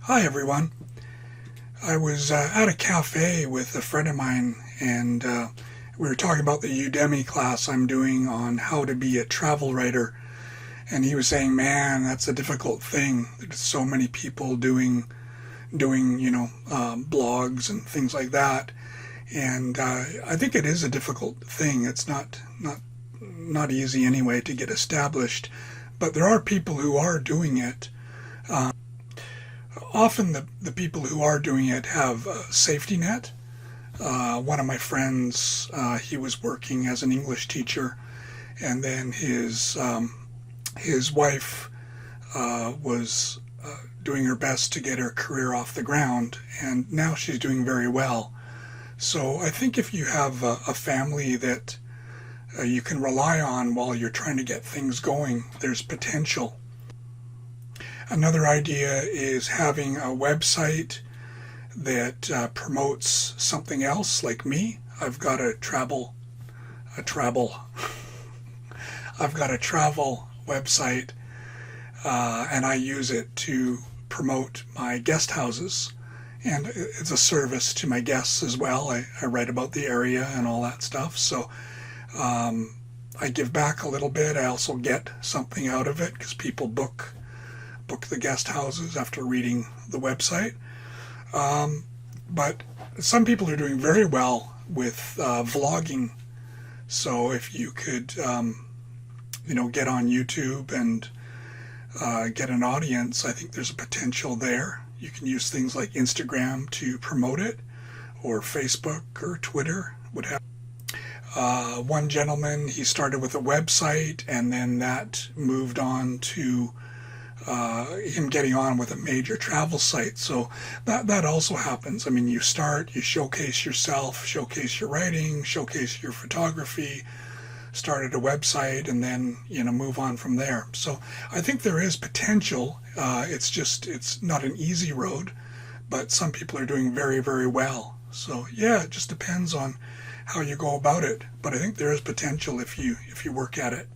Hi everyone. I was at a cafe with a friend of mine and we were talking about the Udemy class I'm doing on how to be a travel writer. And he was saying, man, that's a difficult thing. There's so many people doing blogs and things like that. And I think it is a difficult thing. It's not easy anyway to get established. But there are people who are doing it. Often the people who are doing it have a safety net. One of my friends, he was working as an English teacher, and then his wife was doing her best to get her career off the ground, and now she's doing very well. So I think if you have a family that you can rely on while you're trying to get things going, there's potential. Another idea is having a website that promotes something else, like me. I've got a travel I've got a travel website, and I use it to promote my guest houses. And it's a service to my guests as well. I write about the area and all that stuff. So I give back a little bit. I also get something out of it because people book the guest houses after reading the website. But some people are doing very well with vlogging. So if you could, get on YouTube and get an audience, I think there's a potential there. You can use things like Instagram to promote it, or Facebook or Twitter. One gentleman, he started with a website, and then that moved on to him getting on with a major travel site. So that also happens. I mean, you showcase yourself, showcase your writing, showcase your photography, start at a website, and then move on from there. So I think there is potential. It's not an easy road, but some people are doing very, very well. So yeah, it just depends on how you go about it. But I think there is potential if you work at it.